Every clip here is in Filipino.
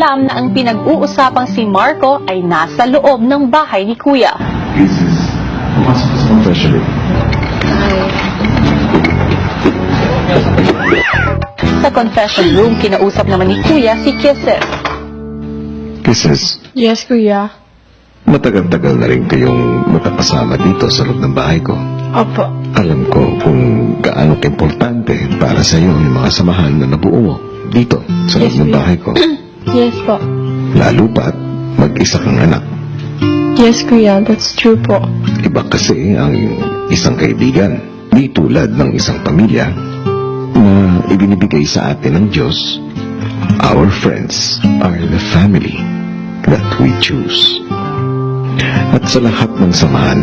alam na ang pinag-uusapang si Marco ay nasa loob ng bahay ni Kuya. This is confession. Sa confession room, kinausap naman ni Kuya si Kisses. Kisses, Yes, Kuya. matagal-tagal na rin kayong magkakasama dito sa loob ng bahay ko. Opo. Alam ko kung gaano importante para sa iyo yung mga samahan na nabuo mo dito sa loob Yes, ng Kuya. bahay ko. Yes po. Lalo pa't mag-isa kang anak. Yes, Kuya. That's true po. Iba kasi ang isang kaibigan, di tulad ng isang pamilya na ibinibigay sa atin ng Diyos. Our friends are the family that we choose. At sa lahat ng samahan,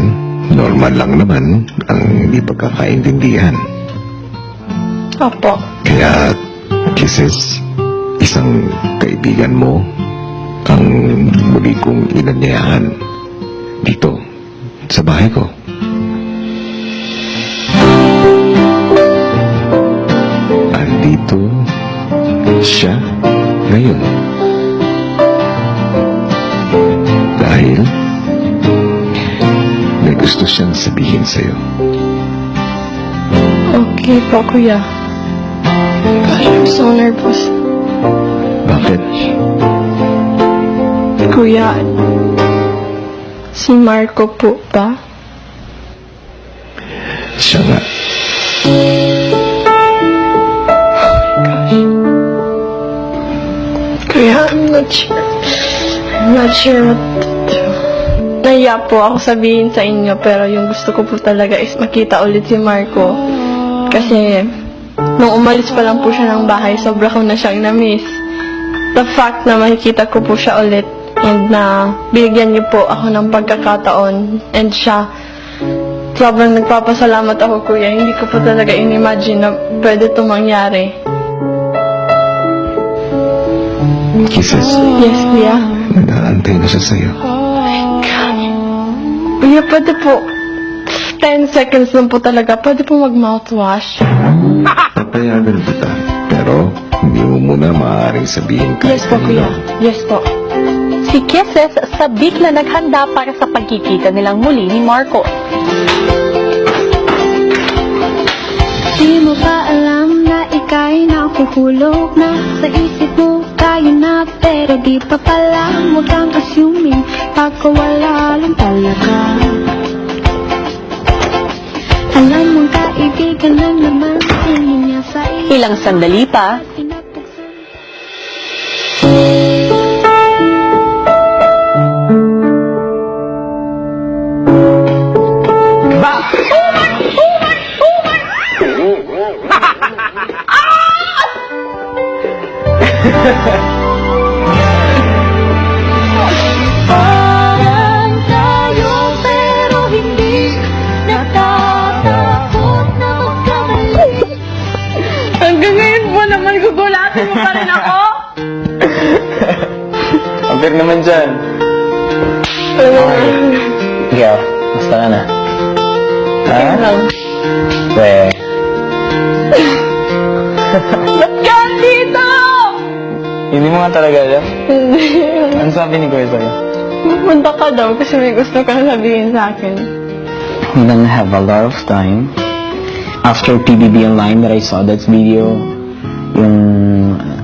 normal lang naman ang hindi pagkakaintindihan. Opo. Kaya, Kisses, isang kaibigan mo ang muli kong inanyayahan dito sa bahay ko. Andito siya ngayon. Dahil may gusto siyang sabihin sa'yo. Okay po, Kuya. Gosh, I'm so nervous. Bakit? Kuya, si Marco po ba? Siya nga. Kuya, I'm not sure. I'm not sure what to do. Naiya po ako sabihin sa inyo, pero yung gusto ko po talaga is makita ulit si Marco. Kasi, nung umalis pa lang po siya ng bahay, sobra ko na siyang na-miss. The fact na makikita ko po siya ulit and na binigyan niyo po ako ng pagkakataon and siya, sobrang nagpapasalamat ako, Kuya. Hindi ko po talaga in-imagine na pwede itong mangyari. Kisses, Yes, Kuya. nag-aantay na siya sa'yo. Kuya, pwede po 10 seconds lang po talaga. Pwede po mag-mouthwash. Papayagan kita, pero hindi mo muna maaaring sabihin kahit Yes po, Kuya. Yes po. Si Kisses sabik na naghanda para sa pagkikita nilang muli ni Marco. Di mo ba alam na ika'y nakukulog na sa isip mo tayo na pero di pa pala. Huwag kang assuming pagkawala lang talaga. Alam mong kaibigan lang naman tingin niya sa iyo. Ilang sandali pa, Parang tayo pero hindi natatakot na magkamali. Hanggang ngayon po naman gugulatin mo pa rin ako. Ampir naman dyan. Ikaw, basta ka na. Ha? Weh. Ba't ka dito? Hindi mo nga talaga alam? Ano sabi ni Kuya sa'yo? Pupunta ka daw kasi may gusto kang sabihin sa akin. We don't have a lot of time. After PBB Online that I saw that video, yung,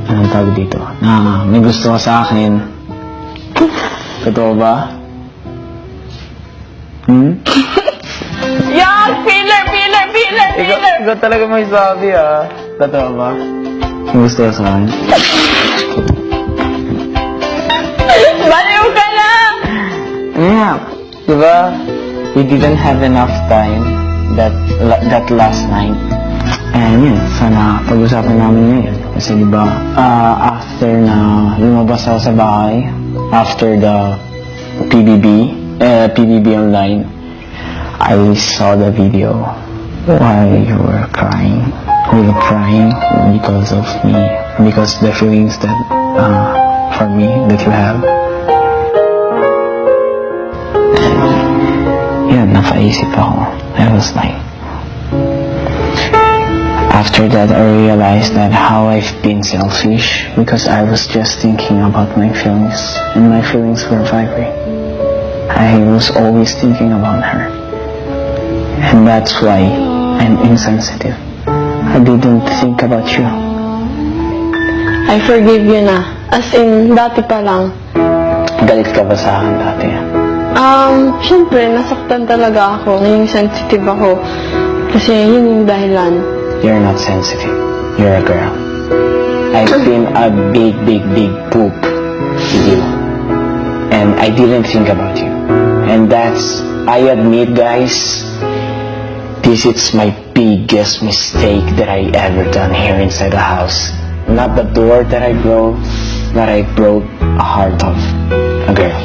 anong tawag dito, na may gusto ka sa akin. Totoo ba? Yan! Filler! Ikaw talaga may sabi ah. Totoo ba? May gusto ka sa akin? Baliw ka na! Yeah, diba? We didn't have enough time that last night. And yun, sana pag-usapan namin ngayon. Kasi diba, after na lumabas ako sa bahay, after the PBB Online, I saw the video while you were crying. You were crying because of me, because the feelings that, for me, that you have. Yun, napaisip ako. I was like, After that, I realized that how I've been selfish because I was just thinking about my feelings, and my feelings were Valerie. I was always thinking about her, and that's why I'm insensitive. I didn't think about you. I forgive you na. As in, dati pa lang. Galit ka ba sa akin dati? Siyempre, nasaktan talaga ako. Naging sensitive ako. Kasi yun yung dahilan. You're not sensitive. You're a girl. I've been a big poop with you. And I didn't think about you. And that's, I admit guys, this is my biggest mistake that I ever done here inside the house. Not the door that I broke, but I broke a heart of a girl.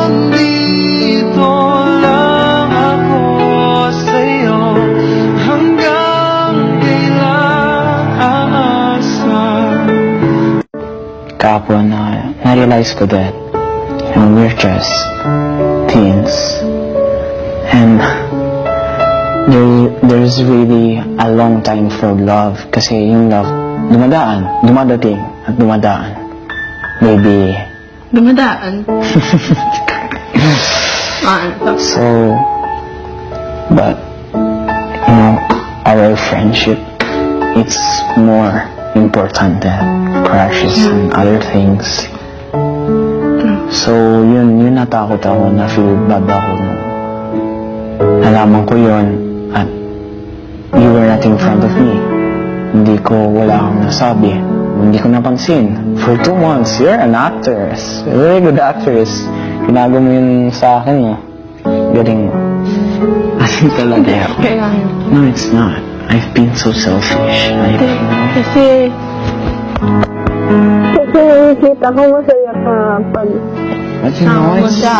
Andito lang ako sa'yo hanggang kailan aasa. Kahapon na-realize ko that we're just teens. And there's really a long time for love. Kasi yung love, dumadating at dumadaan. Maybe Dumadaan. so, but you know, our friendship, it's more important than crushes and other things. So, yun natakot ako, na feel bad ako nung nalaman ko yun at you were not in front of me. Wala akong nasabi. Hindi ko napansin. For 2 months, you're an actress. A very good actress. Ginago mo yun sa akin, no? Galing mo. Kasi talaga. Kaya, No, it's not. I've been so selfish. kasi nakikita ko masaya ka pag But you know, sama mo it's... siya.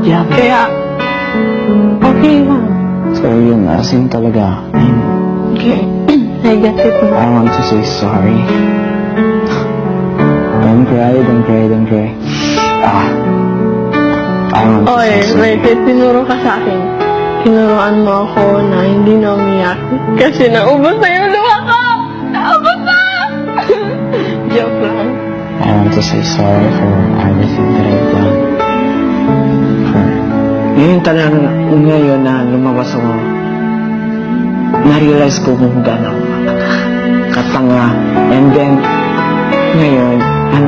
Yeah, but... Kaya, okay lang. So yun, as in talaga. Okay. I get it. I want to say sorry. Don't cry. I want to Oy, say sorry. wait, tinuro ka sa akin. Tinuruan mo ako na hindi na umiyak. Kasi naubos na yung luha ko! Naubos na! Joke lang. I want to say sorry for everything that I've done. Yun talagang ngayon na lumabas ako, na-realize ko kung gaano ako katanga. And then, ngayon,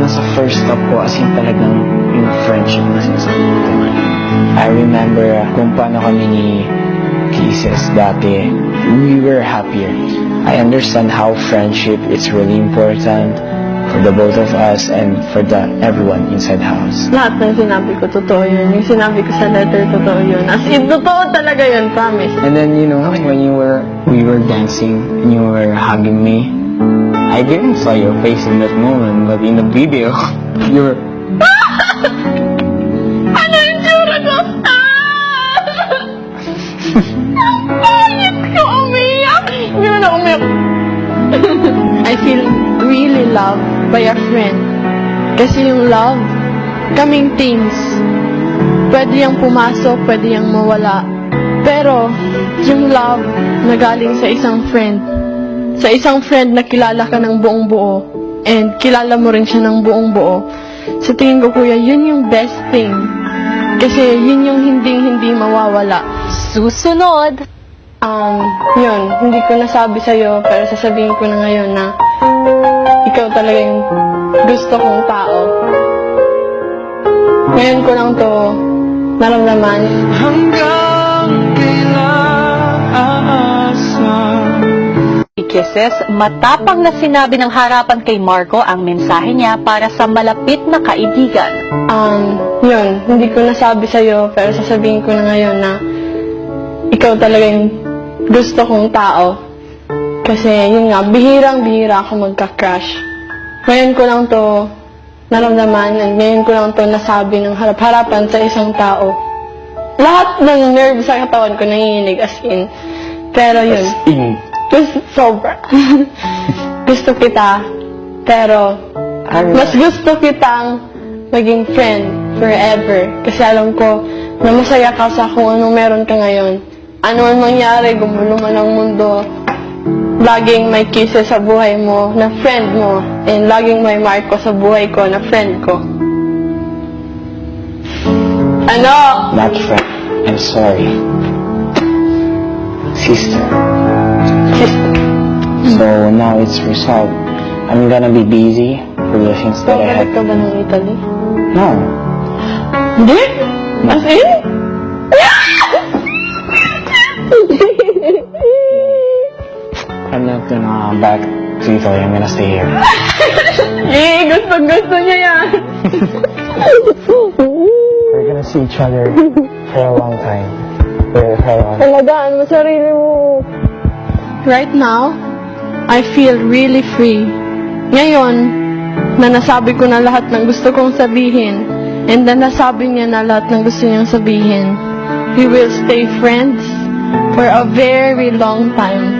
sa first stop ko, as in talagang yung friendship na sinasabi ko. I remember kung paano kami ni Kisses dati. We were happier. I understand how friendship is really important for the both of us and for everyone inside the house. Lahat ng sinabi ko, totoo yun. Yung sinabi ko sa letter, totoo yun. As in, totoo talaga yun, promise. And then, you know, when we were dancing and you were hugging me, I didn't saw your face in that moment, but in the video, you were... Ano yung tsura ko? Bakit ko umiyak? Hindi mo na umiyak. I feel really loved by a friend. Kasi yung love, kaming teens, pwede yung pumasok, pwede yung mawala. Pero, yung love na galing sa isang friend na kilala ka ng buong buo, and kilala mo rin siya ng buong buo, sa tingin ko, kuya, yun yung best thing. Kasi yun yung hindi mawawala. Susunod, Yun, hindi ko nasabi sa'yo, pero sasabihin ko na ngayon na ikaw talaga yung gusto kong tao. Ngayon ko lang to naramdaman. Hanggang kailan aasa. Kisses, matapang na sinabi ng harapan kay Marco ang mensahe niya para sa malapit na kaibigan. Yun, hindi ko nasabi sa'yo, pero sasabihin ko na ngayon na ikaw talaga yung gusto kong tao. Kasi yun nga, bihirang-bihira ako magka-crush. Ngayon ko lang to naramdaman, and ngayon ko lang to nasabi ng harap-harapan sa isang tao. Lahat ng nerve sa katawan ko nanginginig, as in. Pero yun, sobra. Gusto kita, pero mas gusto kitang maging friend forever. Kasi alam ko na masaya ka sa kung anong meron ka ngayon. Ano man mangyari, gumulo man ang mundo, laging may kisses sa buhay mo na friend mo, and laging may Marco sa buhay ko na friend ko. Ano? Not friend. I'm sorry. Sister. So now it's resolved. I'm gonna be busy for the things that I Babalik have. ka ba ng Italy? No. Hindi? As in? I'm not gonna back to Italy. I'm gonna stay here. Gusto niya yan. We're gonna see each other for a long time. For a long time. Alagaan mo sarili mo. Right now, I feel really free. Ngayon, na nasabi ko na lahat ng gusto kong sabihin, and na nasabi niya na lahat ng gusto niyang sabihin, we will stay friends for a very long time.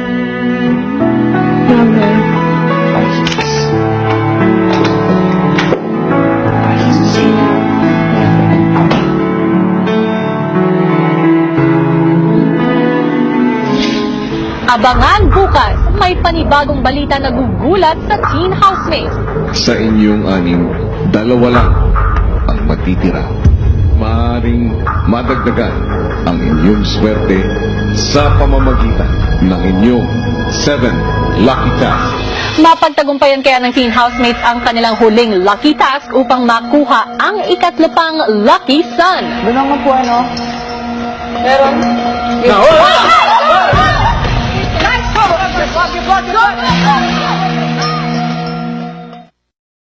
Grabe. Abangan bukas, may panibagong balita na gugulat sa Teen Housemates. Sa inyong anim, dalawa lang ang matitira. Maaaring madagdagan ang inyong swerte sa pamamagitan ng inyong 7 Lucky Task. Mapagtagumpayan kaya ng Teen Housemates ang kanilang huling lucky task upang makuha ang ikatlapang lucky sun. Doon naman po ano? Meron? Nice!